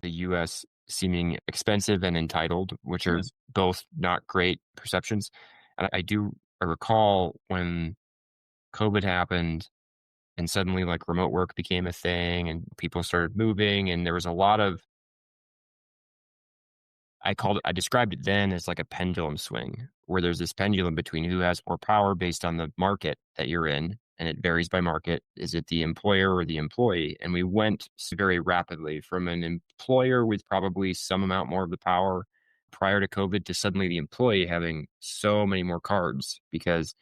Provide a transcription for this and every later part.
the US seeming expensive and entitled, which are Yes. both not great perceptions. And I recall when COVID happened and suddenly like remote work became a thing and people started moving and there was a lot of I described it then as like a pendulum swing, where there's this pendulum between who has more power based on the market that you're in, and it varies by market. Is it the employer or the employee? And we went very rapidly from an employer with probably some amount more of the power prior to COVID to suddenly the employee having so many more cards because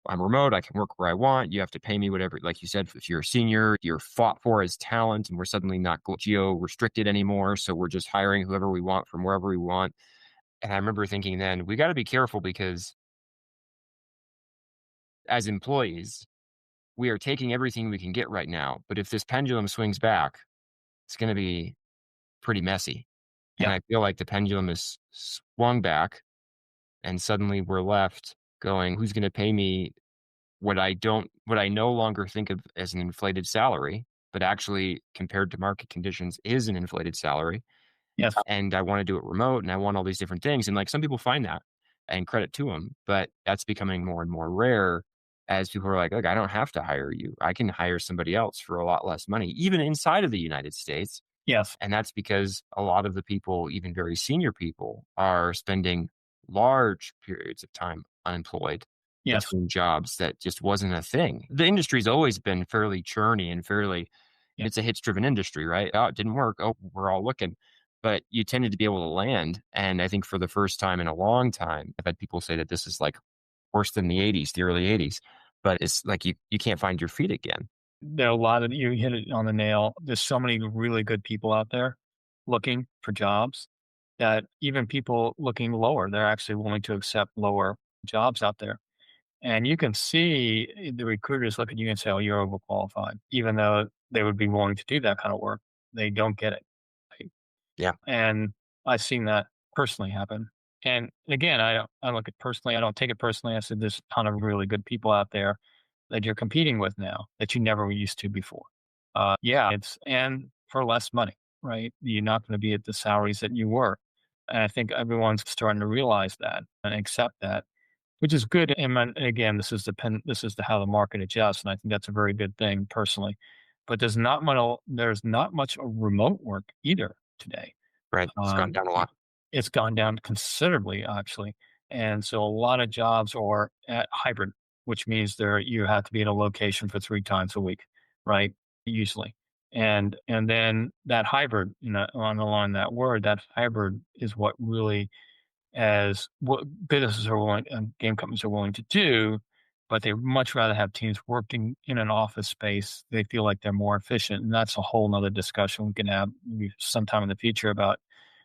I'm remote. I can work where I want. You have to pay me whatever. Like you said, if you're a senior, you're fought for as talent, and we're suddenly not geo restricted anymore. So we're just hiring whoever we want from wherever we want. And I remember thinking then, we got to be careful because as employees, we are taking everything we can get right now. But if this pendulum swings back, it's going to be pretty messy. And Yeah. I feel like the pendulum is swung back, and suddenly we're left going, who's going to pay me what I no longer think of as an inflated salary, but actually compared to market conditions is an inflated salary. Yes. And I want to do it remote and I want all these different things. And like some people find that and credit to them, but that's becoming more and more rare as people are like, look, I don't have to hire you. I can hire somebody else for a lot less money, even inside of the United States. Yes. And that's because a lot of the people, even very senior people, are spending large periods of time unemployed Yes. between jobs that just wasn't a thing. The industry's always been fairly churny and fairly Yeah. it's a hits driven industry, right? Oh, it didn't work. Oh, we're all looking. But you tended to be able to land. And I think for the first time in a long time, I've had people say that this is like worse than the 80s, the early 80s. But it's like you can't find your feet again. There are a lot of you hit it on the nail. There's so many really good people out there looking for jobs that even people looking lower, they're actually willing to accept lower jobs out there. And you can see the recruiters look at you and say, "Oh, you're overqualified," even though they would be willing to do that kind of work. They don't get it. Right? Yeah. And I've seen that personally happen. And again, I look at personally, I don't take it personally. I said there's a ton of really good people out there that you're competing with now that you never were used to before. Yeah, it's and for less money, right? You're not going to be at the salaries that you were. And I think everyone's starting to realize that and accept that, which is good. And again, this is how the market adjusts, and I think that's a very good thing personally. But there's not much remote work either today. Right. It's gone Um, down a lot. it's gone down considerably, actually, and so a lot of jobs are at hybrid, which means you have to be in a location for 3 times a week, right? Usually. And then that hybrid, along that word, that hybrid is what really as what businesses are willing and game companies are willing to do, but they much rather have teams working in an office space. They feel like they're more efficient, and that's a whole nother discussion we can have maybe sometime in the future about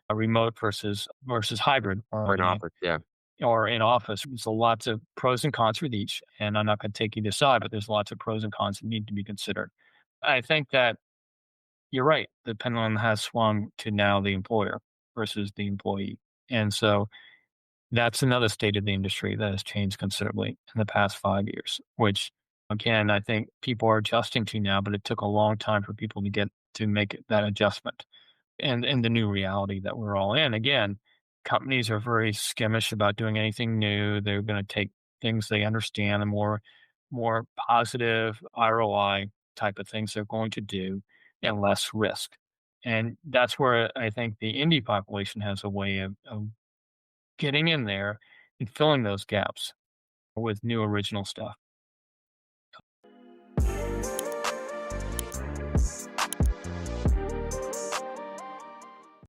a remote versus hybrid Or in office. Yeah. or in office. There's lots of pros and cons with each, and I'm not going to take either side, but there's lots of pros and cons that need to be considered. I think that you're right. The pendulum has swung to now the employer versus the employee, and so that's another state of the industry that has changed considerably in the past 5 years, which again, I think people are adjusting to now, but it took a long time for people to make that adjustment and in the new reality that we're all in. Again, companies are very skimmish about doing anything new. They're going to take things they understand and more positive ROI type of things they're going to do and less risk. And that's where I think the indie population has a way of getting in there and filling those gaps with new original stuff.